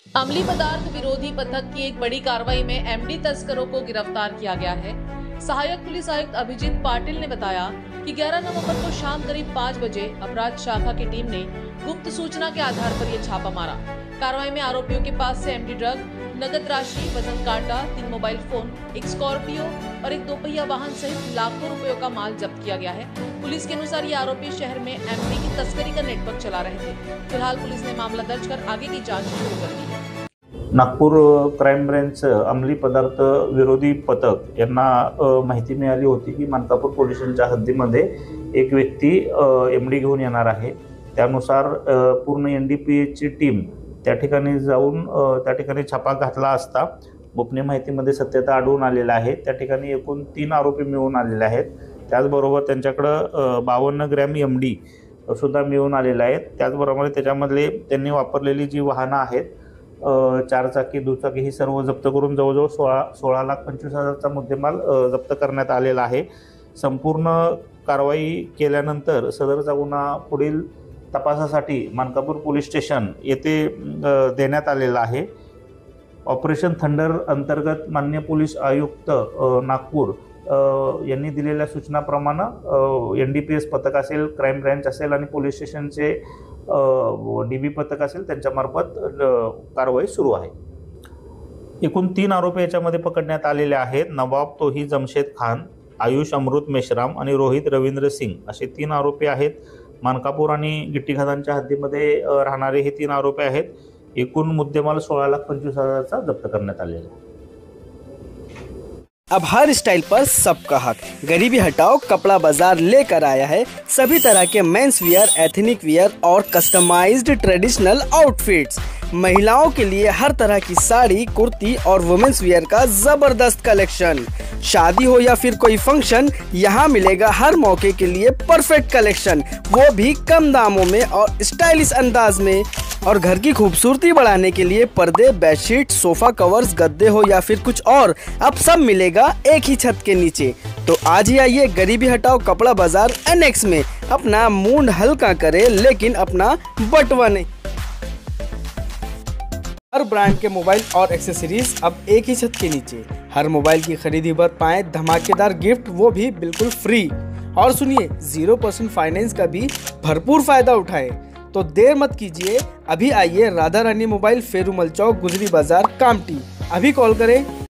अमली पदार्थ विरोधी पथक की एक बड़ी कार्रवाई में एमडी तस्करों को गिरफ्तार किया गया है। सहायक पुलिस आयुक्त अभिजीत पाटिल ने बताया कि 11 नवंबर को शाम करीब 5 बजे अपराध शाखा की टीम ने गुप्त सूचना के आधार पर यह छापा मारा। कार्रवाई में आरोपियों के पास से एमडी ड्रग, नकद राशि, वजन कांटा, 3 मोबाइल फोन, एक स्कॉर्पियो और एक दोपहिया वाहन सहित लाखों रुपयों का माल जब्त किया गया है। पुलिस के अनुसार ये आरोपी शहर में एमडी की तस्करी का नेटवर्क चला रहे थे। फिलहाल पुलिस ने मामला दर्ज कर आगे की जांच शुरू कर दी है। नागपूर क्राईम ब्रँच अंमली पदार्थ विरोधी पथक यांना माहिती मिळाली होती की मानकापूर पोलीस स्टेशनच्या हद्दीमध्ये एक व्यक्ती एमडी घेऊन येणार आहे। त्यानुसार पूर्ण एनडीपीएची टीम त्या ठिकाणी जाऊन त्या ठिकाणी छापा घातला असता गोपनीय माहितीमध्ये सत्यता आढळून आलेला आहे। त्या ठिकाणी एकूण 3 आरोपी मिळून आलेले आहेत। त्याचबरोबर त्यांच्याकडे 52 ग्रॅम एमडी सुद्धा मिळून आलेले आहेत। त्याचबरोबर त्याच्यामधले त्यांनी वापरलेली जी वाहनं आहेत 4 चाकी, दुचाकी ही सर्व जप्त करून जवळजवळ 16,25,000चा मुद्देमाल जप्त करण्यात आलेला आहे। संपूर्ण कारवाई केल्यानंतर सदरचा गुन्हा पुढील तपासासाठी मानकापूर पोलीस स्टेशन येथे देण्यात आलेला आहे। ऑपरेशन थंडर अंतर्गत माननीय पोलीस आयुक्त नागपूर यांनी दिलेल्या सूचनाप्रमाणे एनडीपीएस पथक असेल, क्राईम ब्रँच असेल आणि पोलीस स्टेशनचे डीबी पथक असेल त्यांच्यामार्फत कारवाई सुरू आहे। एकूण 3 आरोपी याच्यामध्ये पकडण्यात आलेले आहेत। नवाब तोही जमशेद खान, आयुष अमृत मेश्राम आणि रोहित रवींद्र सिंग असे 3 आरोपी आहेत। मानकापूर आणि गिट्टीखादांच्या हद्दीमध्ये राहणारे हे 3 आरोपी आहेत। एकूण मुद्देमाल 16,25,000चा जप्त करण्यात आलेला आहे। अब हर स्टाइल पर सबका हक। गरीबी हटाओ कपड़ा बाजार लेकर आया है सभी तरह के मेंस वियर, एथनिक वियर और कस्टमाइज्ड ट्रेडिशनल आउटफिट्स। महिलाओं के लिए हर तरह की साड़ी, कुर्ती और वुमेन्स वियर का जबरदस्त कलेक्शन। शादी हो या फिर कोई फंक्शन, यहाँ मिलेगा हर मौके के लिए परफेक्ट कलेक्शन, वो भी कम दामों में और स्टाइलिश अंदाज में। और घर की खूबसूरती बढ़ाने के लिए पर्दे, बेडशीट, सोफा कवर्स, गद्दे हो या फिर कुछ और, अब सब मिलेगा एक ही छत के नीचे। तो आज ही आइए गरीबी हटाओ कपड़ा बाजार एनेक्स में, अपना मूड हल्का करे लेकिन अपना बटवा नहीं। हर ब्रांड के मोबाइल और एक्सेसरीज अब एक ही छत के नीचे। हर मोबाइल की खरीदी पर पाएं धमाकेदार गिफ्ट, वो भी बिल्कुल फ्री। और सुनिए 0% फाइनेंस का भी भरपूर फायदा उठाएं। तो देर मत कीजिए, अभी आइए राधा रानी मोबाइल, फेरूमल चौक, गुजरी बाजार, कामटी। अभी कॉल करें